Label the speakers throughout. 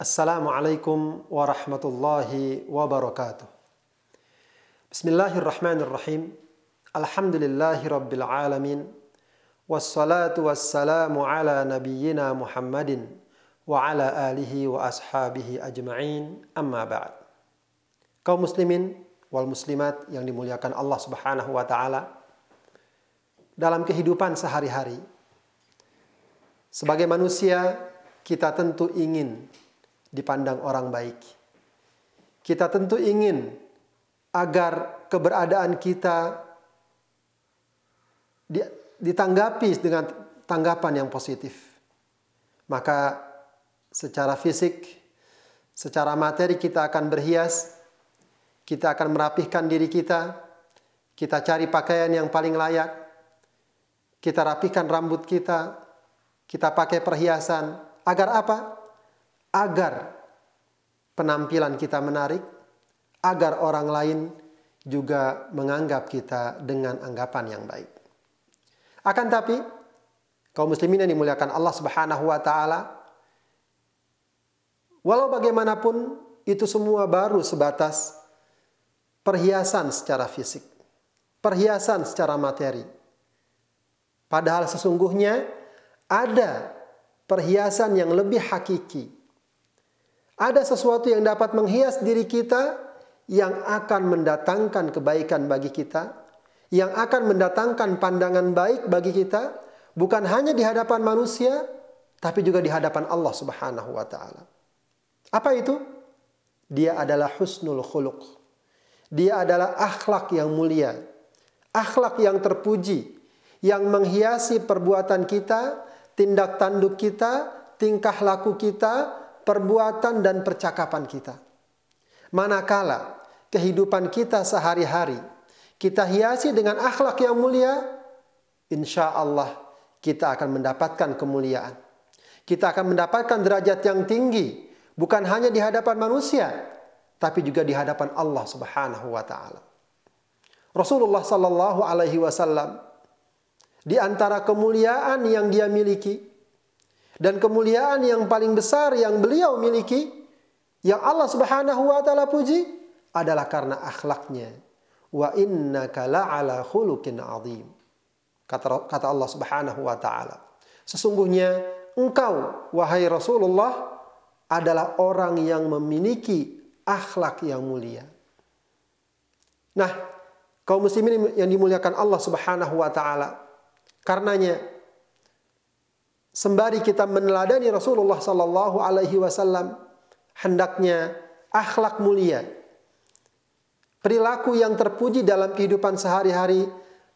Speaker 1: Assalamualaikum warahmatullahi wabarakatuh. Bismillahirrahmanirrahim. Alhamdulillahi rabbil alamin. Wassalatu wassalamu ala nabiyyina Muhammadin wa ala alihi wa ashabihi ajma'in. Amma ba'd. Kaum muslimin wal muslimat yang dimuliakan Allah Subhanahu wa taala, dalam kehidupan sehari-hari sebagai manusia, kita tentu ingin dipandang orang baik. Kita tentu ingin agar keberadaan kita ditanggapi dengan tanggapan yang positif. Maka secara fisik, secara materi kita akan berhias, kita akan merapihkan diri kita cari pakaian yang paling layak, kita rapihkan rambut kita pakai perhiasan. Agar apa? Agar penampilan kita menarik, agar orang lain juga menganggap kita dengan anggapan yang baik. Akan tapi, kaum muslimin yang dimuliakan Allah Subhanahu wa taala, walau bagaimanapun itu semua baru sebatas perhiasan secara fisik, perhiasan secara materi. Padahal sesungguhnya ada perhiasan yang lebih hakiki. Ada sesuatu yang dapat menghias diri kita, yang akan mendatangkan kebaikan bagi kita, yang akan mendatangkan pandangan baik bagi kita, bukan hanya di hadapan manusia, tapi juga di hadapan Allah Subhanahu wa taala. Apa itu? Dia adalah husnul khuluq. Dia adalah akhlak yang mulia, akhlak yang terpuji, yang menghiasi perbuatan kita, tindak tanduk kita, tingkah laku kita, perbuatan dan percakapan kita. Manakala kehidupan kita sehari-hari kita hiasi dengan akhlak yang mulia, insya Allah kita akan mendapatkan kemuliaan. Kita akan mendapatkan derajat yang tinggi, bukan hanya di hadapan manusia, tapi juga di hadapan Allah Subhanahu wa taala. Rasulullah sallallahu alaihi wasallam, di antara kemuliaan yang dia miliki dan kemuliaan yang paling besar yang beliau miliki, yang Allah Subhanahu wa taala puji, adalah karena akhlaknya. Wa innaka la'ala khuluqin 'adzim. Kata Allah Subhanahu wa taala, sesungguhnya engkau wahai Rasulullah adalah orang yang memiliki akhlak yang mulia. Nah, kaum muslimin yang dimuliakan Allah Subhanahu wa taala, karenanya sembari kita meneladani Rasulullah sallallahu alaihi wasallam, hendaknya akhlak mulia, perilaku yang terpuji dalam kehidupan sehari-hari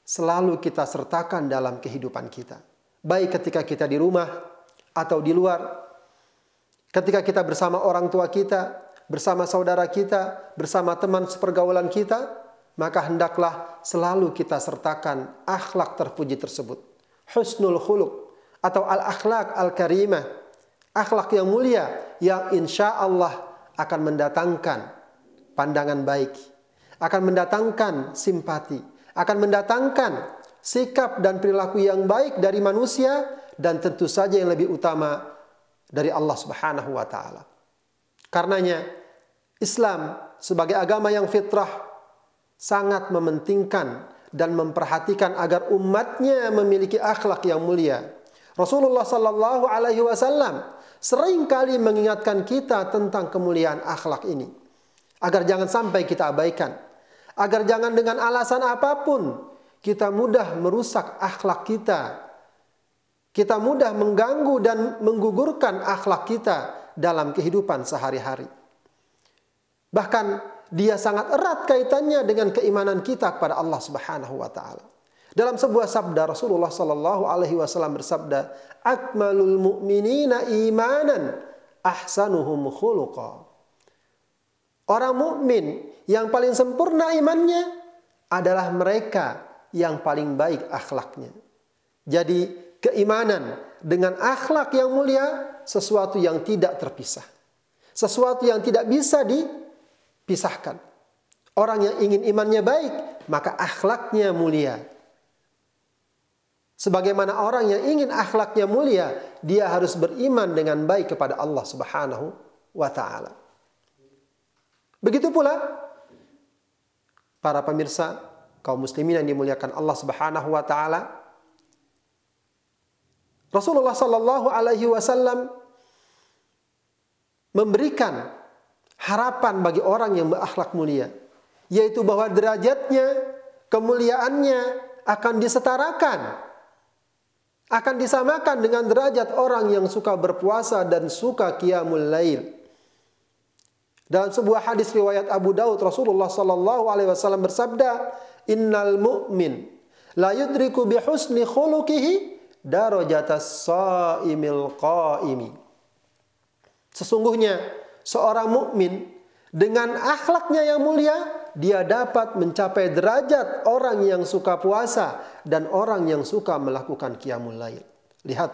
Speaker 1: selalu kita sertakan dalam kehidupan kita. Baik ketika kita di rumah atau di luar, ketika kita bersama orang tua kita, bersama saudara kita, bersama teman sepergaulan kita, maka hendaklah selalu kita sertakan akhlak terpuji tersebut. Husnul khuluq atau al-akhlak al-karimah, akhlak yang mulia, yang insya Allah akan mendatangkan pandangan baik, akan mendatangkan simpati, akan mendatangkan sikap dan perilaku yang baik dari manusia, dan tentu saja yang lebih utama dari Allah Subhanahu wa taala. Karenanya Islam sebagai agama yang fitrah sangat mementingkan dan memperhatikan agar umatnya memiliki akhlak yang mulia. Rasulullah sallallahu alaihi wasallam sering kali mengingatkan kita tentang kemuliaan akhlak ini, agar jangan sampai kita abaikan, agar jangan dengan alasan apapun kita mudah merusak akhlak kita, kita mudah mengganggu dan menggugurkan akhlak kita dalam kehidupan sehari-hari. Bahkan dia sangat erat kaitannya dengan keimanan kita kepada Allah Subhanahu wa taala. Dalam sebuah sabda Rasulullah sallallahu alaihi wasallam bersabda, "Akmalul mu'minina imanan ahsanuhum khuluqa." Orang mukmin yang paling sempurna imannya adalah mereka yang paling baik akhlaknya. Jadi keimanan dengan akhlak yang mulia sesuatu yang tidak terpisah, sesuatu yang tidak bisa dipisahkan. Orang yang ingin imannya baik, maka akhlaknya mulia. Sebagaimana orang yang ingin akhlaknya mulia, dia harus beriman dengan baik kepada Allah Subhanahu wa ta'ala. Begitu pula para pemirsa kaum muslimin yang dimuliakan Allah Subhanahu wa taala, Rasulullah sallallahu alaihi wasallam memberikan harapan bagi orang yang berakhlak mulia, yaitu bahwa derajatnya, kemuliaannya akan disetarakan, akan disamakan dengan derajat orang yang suka berpuasa dan suka qiyamul lail. Dalam sebuah hadis riwayat Abu Daud, Rasulullah sallallahu alaihi wasallam bersabda, "Innal mu'min la yudriku bi husni khuluqihi darajatas shaimil qaimi." Sesungguhnya seorang mukmin dengan akhlaknya yang mulia, dia dapat mencapai derajat orang yang suka puasa dan orang yang suka melakukan qiyamul lail. Lihat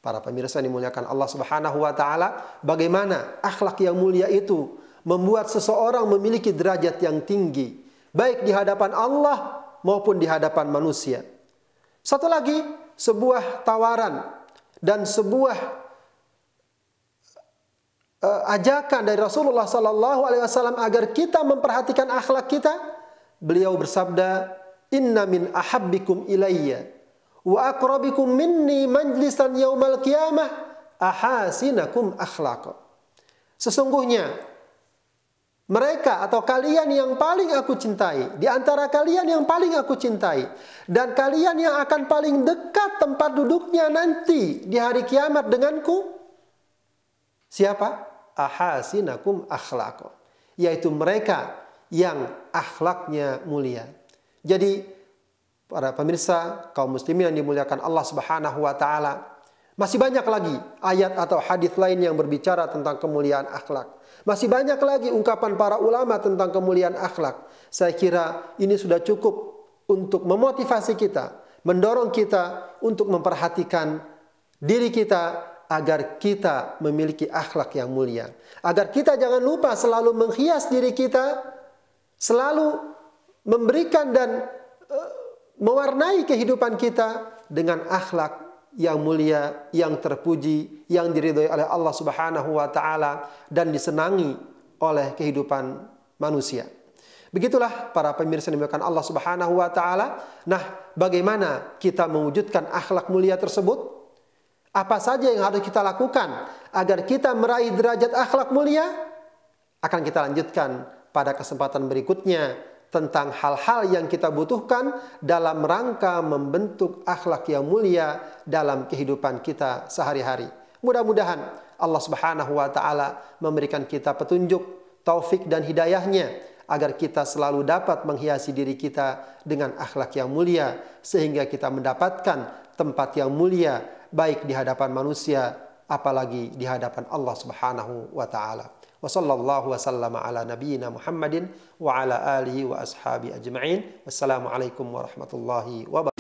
Speaker 1: para pemirsa yang dimuliakan Allah Subhanahu wa taala, bagaimana akhlak yang mulia itu membuat seseorang memiliki derajat yang tinggi, baik di hadapan Allah maupun di hadapan manusia. Satu lagi, sebuah tawaran dan sebuah ajakan dari Rasulullah sallallahu alaihi wasallam agar kita memperhatikan akhlak kita. Beliau bersabda, "Inna min ahabbikum ilayya wa aqrabikum minni majlisan yaumal qiyamah ahasinakum akhlaqa." Sesungguhnya mereka atau kalian yang paling aku cintai, di antara kalian yang paling aku cintai, dan kalian yang akan paling dekat tempat duduknya nanti di hari kiamat denganku, siapa? Ahasinakum akhlaqa, yaitu mereka yang akhlaknya mulia. Jadi para pemirsa kaum muslimin yang dimuliakan Allah Subhanahu wa taala, masih banyak lagi ayat atau hadis lain yang berbicara tentang kemuliaan akhlak. Masih banyak lagi ungkapan para ulama tentang kemuliaan akhlak. Saya kira ini sudah cukup untuk memotivasi kita, mendorong kita untuk memperhatikan diri kita agar kita memiliki akhlak yang mulia. Agar kita jangan lupa selalu menghias diri kita, selalu memberikan dan mewarnai kehidupan kita dengan akhlak yang mulia, yang terpuji, yang diridhoi oleh Allah Subhanahu wa taala dan disenangi oleh kehidupan manusia. Begitulah para pemirsa yang dimuliakan Allah Subhanahu wa taala. Nah, bagaimana kita mewujudkan akhlak mulia tersebut? Apa saja yang harus kita lakukan agar kita meraih derajat akhlak mulia? Akan kita lanjutkan pada kesempatan berikutnya tentang hal-hal yang kita butuhkan dalam rangka membentuk akhlak yang mulia dalam kehidupan kita sehari-hari. Mudah-mudahan Allah Subhanahu wa taala memberikan kita petunjuk, taufik dan hidayahnya agar kita selalu dapat menghiasi diri kita dengan akhlak yang mulia sehingga kita mendapatkan tempat yang mulia baik di hadapan manusia apalagi di hadapan Allah Subhanahu wa taala. Wa sallallahu wa sallama ala nabiyyina Muhammadin wa ala alihi wa ashabi ajma'in. Wassalamualaikum warahmatullahi wabarakatuh.